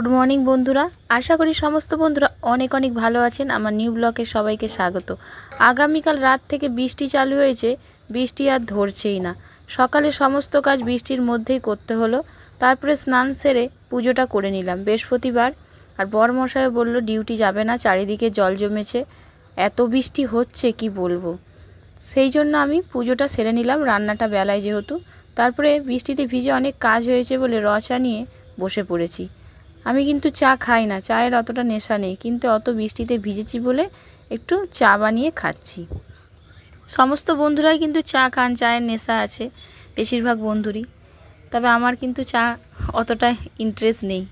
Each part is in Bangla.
গুড মর্নিং বন্ধুরা, আশা করি সমস্ত বন্ধুরা অনেক অনেক ভালো আছেন। আমার নিউ ব্লগে সবাইকে স্বাগত। আগামীকাল রাত থেকে বৃষ্টি চালু হয়েছে, বৃষ্টি আর ধরছেই না। সকালে সমস্ত কাজ বৃষ্টির মধ্যেই করতে হলো। তারপরে স্নান সেরে পুজোটা করে নিলাম। বৃহস্পতিবার আর বরমশাইও বলল ডিউটি যাবে না, চারিদিকে জল জমেছে, এত বৃষ্টি হচ্ছে কি বলবো। সেই জন্য আমি পুজোটা সেরে নিলাম, রান্নাটা বেলায় যেহেতু। তারপরে বৃষ্টিতে ভিজে অনেক কাজ হয়েছে বলে চা নিয়ে বসে পড়েছি। আমি কিন্তু চা খাই না, চায়ের অতটা নেশা নেই, কিন্তু অত বৃষ্টিতে ভিজেছি বলে একটু চা বানিয়ে খাচ্ছি। সমস্ত বন্ধুরাই কিন্তু চা খান, চায়ের নেশা আছে বেশিরভাগ বন্ধুরই, তবে আমার কিন্তু চা অতটা ইন্টারেস্ট নেই।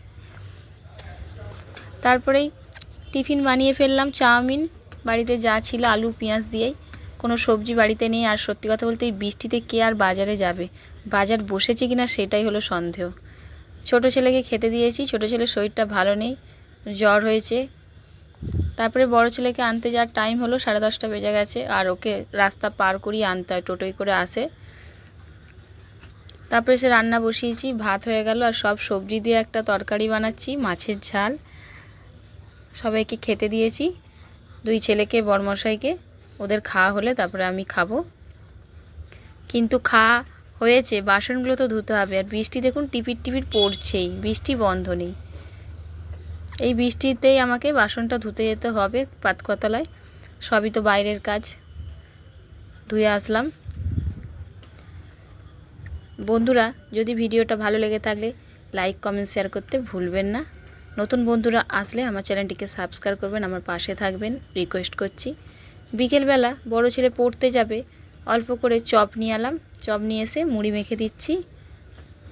তারপরেই টিফিন বানিয়ে ফেললাম, চাউমিন। বাড়িতে যা ছিল আলু পেঁয়াজ দিয়েই, কোনো সবজি বাড়িতে নেই। আর সত্যি কথা বলতে এই বৃষ্টিতে কে আর বাজারে যাবে, বাজার বসেছে কিনা সেটাই হলো সন্দেহ। ছোট ছেলেকে খেতে দিয়েছি, ছোট ছেলের শরীরটা ভালো নেই, জ্বর হয়েছে। তারপরে বড় ছেলেকে আনতে যাওয়ার টাইম হলো, 10:30 বেজে গেছে, আর ওকে রাস্তা পার করিয়ে আনতে হয়, টোটোয় করে আসে। তারপরে সে রান্না বসিয়েছি, ভাত হয়ে গেল, আর সব সবজি দিয়ে একটা তরকারি বানাচ্ছি, মাছের ঝাল। সবাইকে খেতে দিয়েছি, দুই ছেলেকে বরমশাইকে। ওদের খাওয়া হলে তারপরে আমি খাবো। কিন্তু খাওয়া হয়েছে, বাসনগুলো তো ধুতে হবে। আর বৃষ্টি দেখুন টিপির টিপির পড়ছেই, বৃষ্টি বন্ধ নেই। এই বৃষ্টিতেই আমাকে বাসনটা ধুতে যেতে হবে পাতকতলায়। সবই তো বাইরের কাজ, ধুয়ে আসলাম। বন্ধুরা, যদি ভিডিওটা ভালো লেগে থাকলে লাইক কমেন্ট শেয়ার করতে ভুলবেন না। নতুন বন্ধুরা আসলে আমার চ্যানেলটিকে সাবস্ক্রাইব করবেন, আমার পাশে থাকবেন, রিকোয়েস্ট করছি। বিকেলবেলা বড় ছেলে পড়তে যাবে, অল্প করে চপ নিয়ে এলাম, চপ নিয়ে এসে মুড়ি মেখে দিচ্ছি।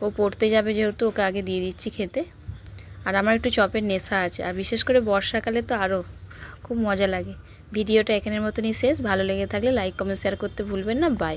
ও পড়তে যাবে যেহেতু, ওকে আগে দিয়ে দিচ্ছি খেতে। আর আমার একটু চপের নেশা আছে, আর বিশেষ করে বর্ষাকালে তো আরও খুব মজা লাগে। ভিডিওটা এখানের মতনই শেষ। ভালো লেগে থাকলে লাইক কমেন্ট শেয়ার করতে ভুলবেন না। বাই।